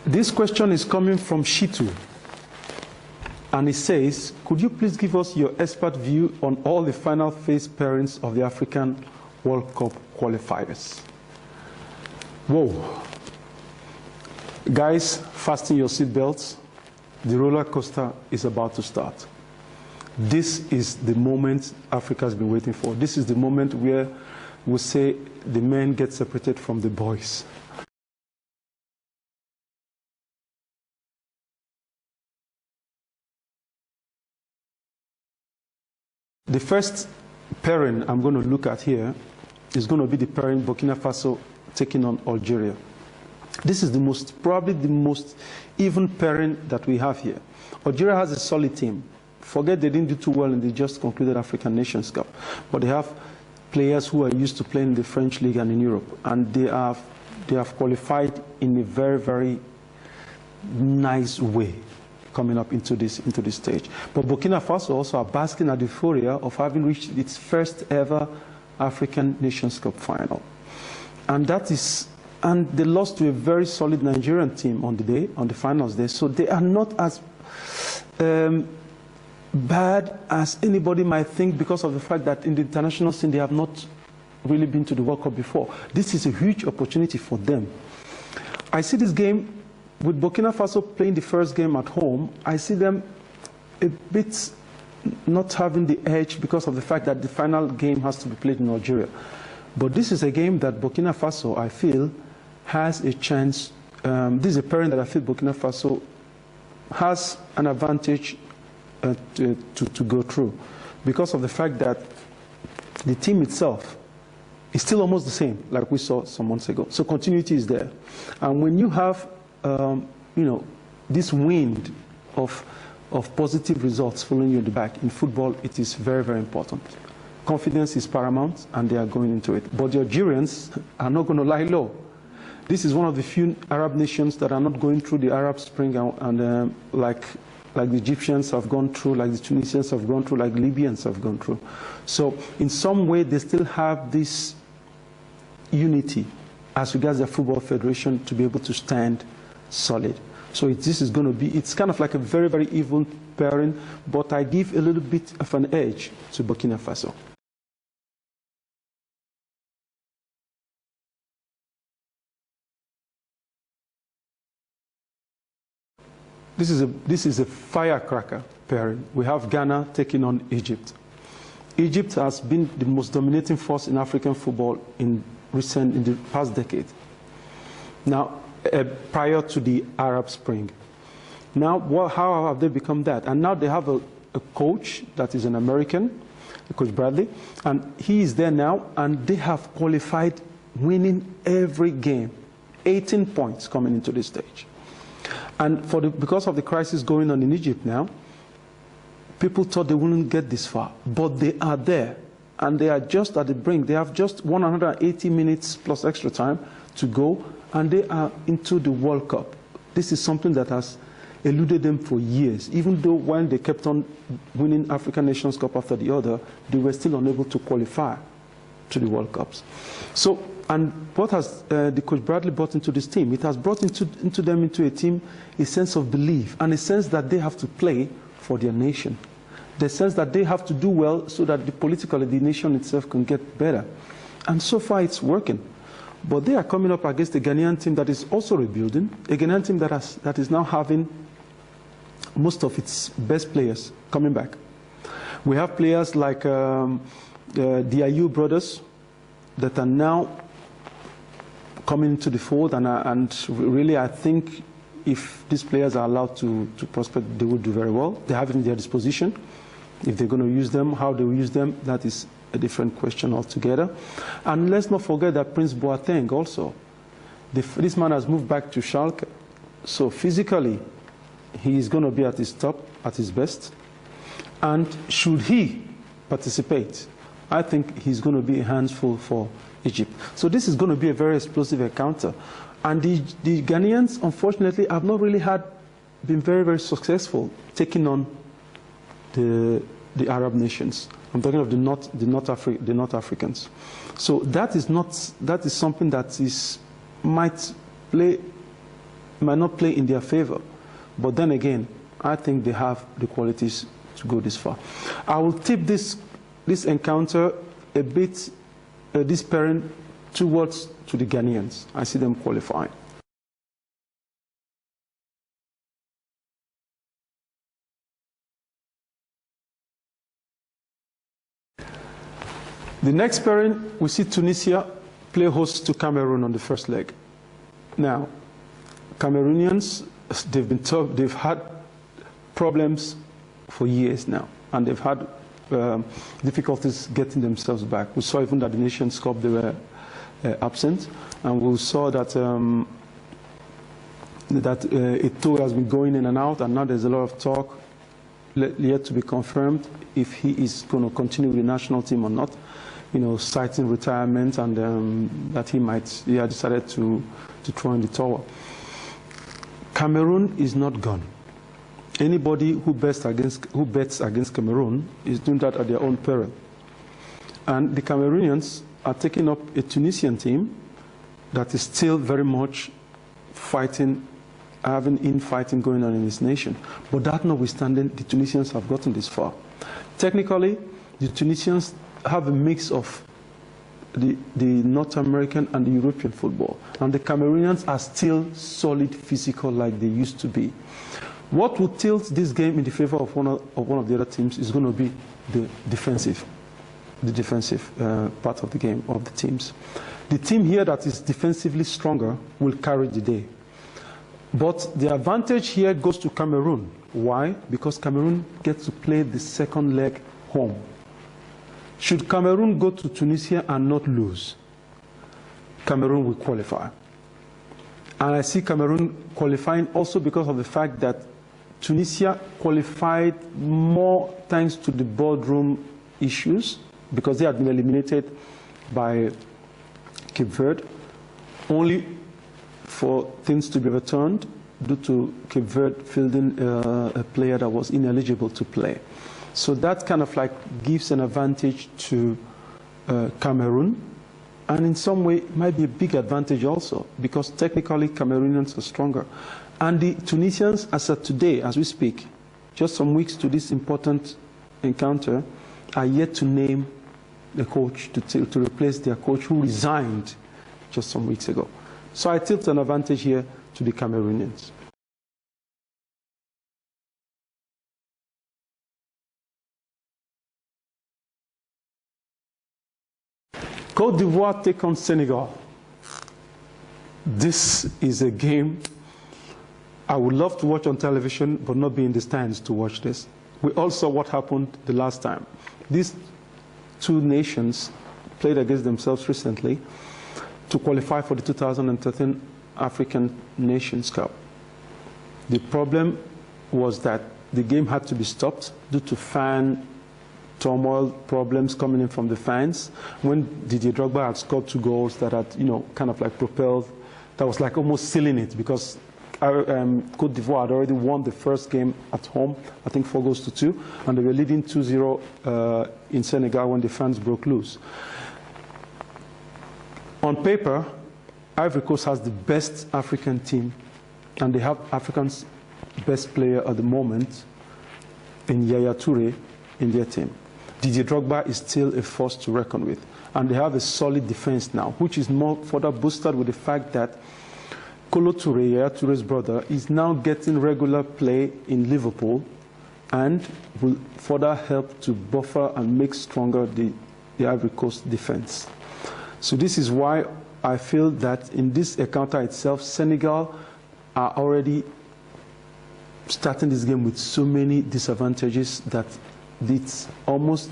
This question is coming from Shitu. And it says, could you please give us your expert view on all the final phase pairings of the African World Cup qualifiers? Whoa. Guys, fasten your seatbelts. The roller coaster is about to start. This is the moment Africa has been waiting for. This is the moment where we say the men get separated from the boys. The first pairing I'm going to look at here is going to be the pairing Burkina Faso taking on Algeria. This is probably the most even pairing that we have here. Algeria has a solid team. Forget they didn't do too well in the just concluded African Nations Cup, but they have players who are used to playing in the French League and in Europe, and they have qualified in a very, very nice way coming up into this stage. But Burkina Faso also are basking at the euphoria of having reached its first ever African Nations Cup final. And they lost to a very solid Nigerian team on the finals day. So they are not as bad as anybody might think, because of the fact that in the international scene they have not really been to the World Cup before. This is a huge opportunity for them. I see this game with Burkina Faso playing the first game at home. I see them a bit not having the edge because of the fact that the final game has to be played in Algeria. But this is a game that Burkina Faso, I feel, has a chance. This is a pairing that I feel Burkina Faso has an advantage to go through, because of the fact that the team itself is still almost the same like we saw some months ago. So continuity is there. And when you have this wind of positive results following you in the back, in football it is very, very important. Confidence is paramount, and they are going into it. But the Algerians are not going to lie low. This is one of the few Arab nations that are not going through the Arab Spring and like the Egyptians have gone through, like the Tunisians have gone through, like Libyans have gone through. So in some way they still have this unity as regards the Football Federation to be able to stand solid. So this is going to be, it's kind of like a very, very even pairing, but I give a little bit of an edge to Burkina Faso. This is a firecracker pairing. We have Ghana taking on Egypt. Egypt has been the most dominating force in African football in the past decade. Now, prior to the Arab Spring. Now, how have they become that? And now they have a coach that is an American, Coach Bradley, and he is there now, and they have qualified winning every game, 18 points coming into this stage. And because of the crisis going on in Egypt now, people thought they wouldn't get this far, but they are there, and they are just at the brink. They have just 180 minutes plus extra time to go, and they are into the World Cup. This is something that has eluded them for years. Even though when they kept on winning African Nations Cup after the other, they were still unable to qualify to the World Cups. So, and what has the Coach Bradley brought into this team? It has brought into a team a sense of belief, and a sense that they have to play for their nation. The sense that they have to do well so that politically the nation itself can get better. And so far it's working. But they are coming up against a Ghanaian team that is also rebuilding, a Ghanaian team that is now having most of its best players coming back. We have players like the Ayew brothers that are now coming into the fold, and really I think if these players are allowed to prosper, they will do very well. They have it in their disposition. If they're going to use them, how they will use them, that is a different question altogether. And let's not forget that Prince Boateng also, this man has moved back to Schalke. So physically, he is going to be at his top, at his best. And should he participate, I think he's going to be a handful for Egypt. So this is going to be a very explosive encounter. And the Ghanaians, unfortunately, have not really been very, very successful taking on the Arab nations. I'm talking of the North Africans. So that is something that might play might not play in their favor. But then again, I think they have the qualities to go this far. I will tip this encounter a bit, this pairing towards to the Ghanaians. I see them qualifying. The next pairing, we see Tunisia play host to Cameroon on the first leg. Now, Cameroonians, they've had problems for years now, and they've had difficulties getting themselves back. We saw even that the Nations Cup, they were absent, and we saw that Eto'o has been going in and out, and now there's a lot of talk yet to be confirmed if he is going to continue with the national team or not. You know, citing retirement, and that he had decided to throw in the towel. Cameroon is not gone. Anybody who bets against Cameroon is doing that at their own peril. And the Cameroonians are taking up a Tunisian team that is still very much fighting, having infighting going on in this nation. But that notwithstanding, the Tunisians have gotten this far. Technically, the Tunisians have a mix of the North American and the European football. And the Cameroonians are still solid physical like they used to be. What will tilt this game in the favor of one of the other teams is going to be the defensive part of the game, of the teams. The team here that is defensively stronger will carry the day. But the advantage here goes to Cameroon. Why? Because Cameroon gets to play the second leg home. Should Cameroon go to Tunisia and not lose, Cameroon will qualify. And I see Cameroon qualifying also because of the fact that Tunisia qualified more thanks to the boardroom issues, because they had been eliminated by Cape Verde, only for things to be returned due to Cape Verde fielding a player that was ineligible to play. So that kind of like gives an advantage to Cameroon, and in some way it might be a big advantage also, because technically Cameroonians are stronger. And the Tunisians, as of today, as we speak, just some weeks to this important encounter, are yet to name the coach to replace their coach who resigned just some weeks ago. So I tilt an advantage here to the Cameroonians. Côte d'Ivoire take on Senegal. This is a game I would love to watch on television, but not be in the stands to watch this. We all saw what happened the last time. These two nations played against themselves recently to qualify for the 2013 African Nations Cup. The problem was that the game had to be stopped due to fan turmoil, problems coming in from the fans. When Didier Drogba had scored 2 goals that had, kind of like propelled, that was like almost sealing it, because Côte d'Ivoire had already won the first game at home, I think 4-2, and they were leading 2-0 in Senegal when the fans broke loose. On paper, Ivory Coast has the best African team, and they have Africa's best player at the moment in Yaya Touré in their team. Didier Drogba is still a force to reckon with, and they have a solid defense now, which is more further boosted with the fact that Kolo Touré, Yaya Touré's brother, is now getting regular play in Liverpool and will further help to buffer and make stronger the Ivory Coast defense. So this is why I feel that in this encounter itself, Senegal are already starting this game with so many disadvantages that it's almost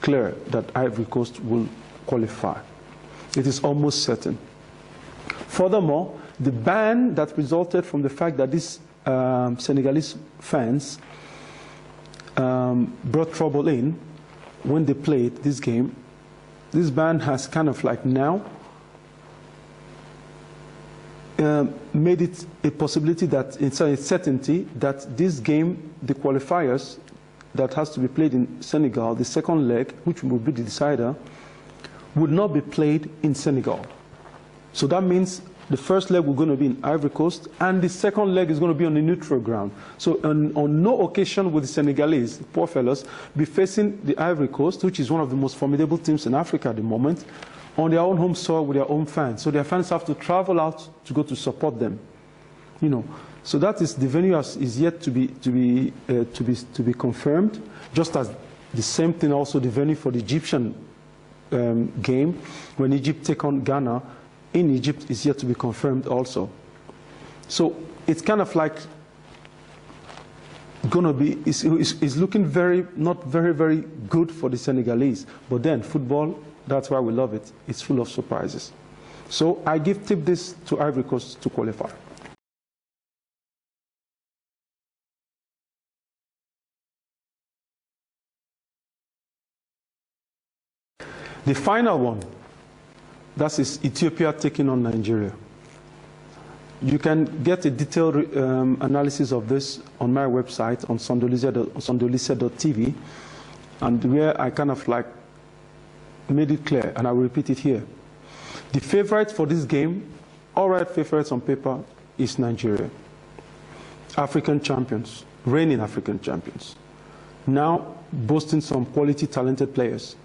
clear that Ivory Coast will qualify. It is almost certain. Furthermore, the ban that resulted from the fact that these Senegalese fans brought trouble in when they played this game, this ban has kind of like now made it a possibility that it's a certainty that this game, the qualifiers that has to be played in Senegal, the second leg, which will be the decider, would not be played in Senegal. So that means The first leg we're going to be in Ivory Coast, and the second leg is going to be on the neutral ground. So on no occasion will the Senegalese, the poor fellows, be facing the Ivory Coast, which is one of the most formidable teams in Africa at the moment, on their own home soil with their own fans. So their fans have to travel out to go to support them. You know, so that is the venue is yet to be confirmed. Just as the same thing also the venue for the Egyptian game when Egypt take on Ghana in Egypt is yet to be confirmed also. So it's kind of like going to be is looking not very good for the Senegalese. But then football, that's why we love it. It's full of surprises. So I tip this to Ivory Coast to qualify. The final one, that is Ethiopia taking on Nigeria. You can get a detailed analysis of this on my website on sondolise.tv, and where I kind of like made it clear, and I will repeat it here. The favorite for this game, all right, favorites on paper, is Nigeria. African champions, reigning African champions. Now boasting some quality, talented players.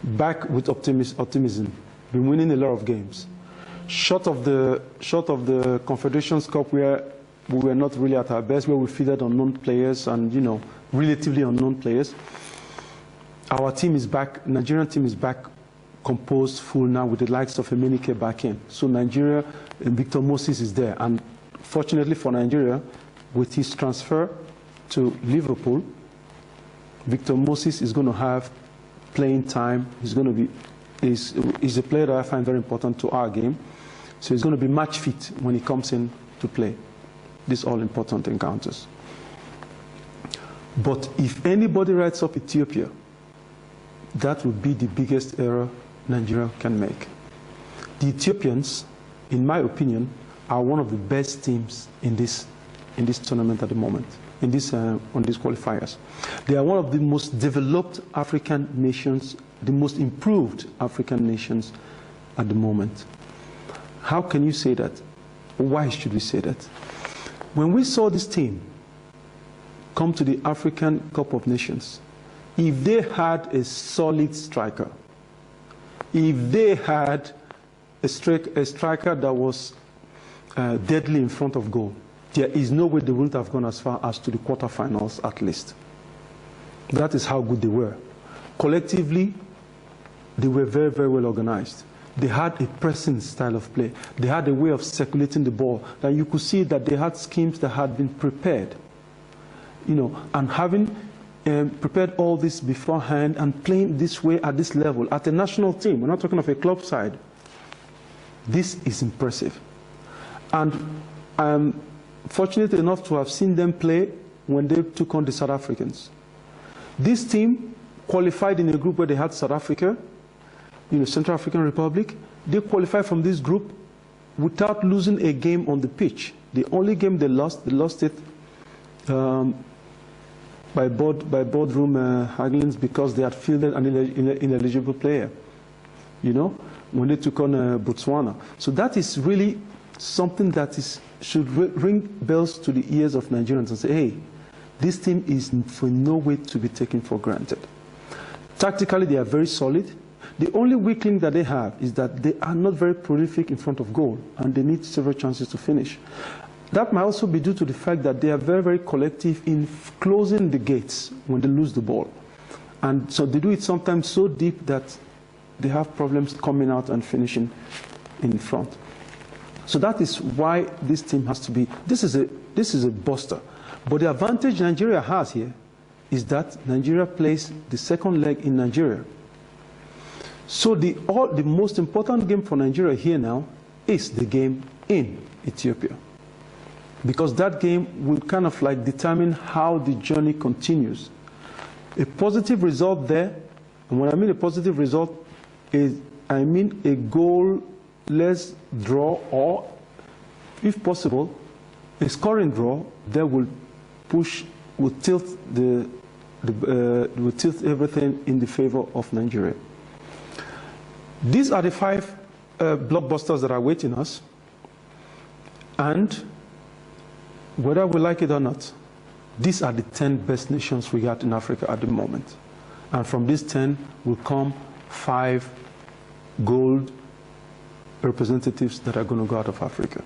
Back with optimism, been winning a lot of games. Short of the Confederations Cup, where we were not really at our best, where we fielded unknown players and, you know, relatively unknown players. Our team is back, Nigerian team is back composed, full now, with the likes of Emenike back in. So Nigeria, Victor Moses is there. And fortunately for Nigeria, with his transfer to Liverpool, Victor Moses is going to have playing time. He's going to be, he's a player that I find very important to our game. So he's going to be match fit when he comes in to play these all-important encounters. But if anybody writes up Ethiopia, that would be the biggest error Nigeria can make. The Ethiopians, in my opinion, are one of the best teams in this tournament at the moment, on these qualifiers. They are one of the most developed African nations, the most improved African nations at the moment. How can you say that? Why should we say that? When we saw this team come to the African Cup of Nations, if they had a solid striker, if they had a striker that was deadly in front of goal, there is no way they wouldn't have gone as far as to the quarterfinals at least. That is how good they were. Collectively, they were very, very well organized. They had a pressing style of play. They had a way of circulating the ball that you could see that they had schemes that had been prepared. You know, and having prepared all this beforehand and playing this way at this level, at a national team, we're not talking of a club side. This is impressive. And I'm fortunate enough to have seen them play when they took on the South Africans. This team qualified in a group where they had South Africa, you know, Central African Republic. They qualified from this group without losing a game on the pitch. The only game they lost it by boardroom hagglings because they had fielded an ineligible player, you know, when they took on Botswana. So that is really something that should ring bells to the ears of Nigerians and say, hey, this team is for no way to be taken for granted. Tactically, they are very solid. The only weak link that they have is that they are not very prolific in front of goal, and they need several chances to finish. That might also be due to the fact that they are very, very collective in closing the gates when they lose the ball. And so they do it sometimes so deep that they have problems coming out and finishing in front. So that is why this team has to be, this is a buster. But the advantage Nigeria has here is that Nigeria plays the second leg in Nigeria. So the most important game for Nigeria here now is the game in Ethiopia. Because that game will kind of like determine how the journey continues. A positive result there, and when I mean a positive result, I mean a goal-less draw, or, if possible, a scoring draw that will tilt everything in the favor of Nigeria. These are the 5 blockbusters that are awaiting us. And whether we like it or not, these are the 10 best nations we got in Africa at the moment. And from these 10 will come 5 gold representatives that are going to go out of Africa.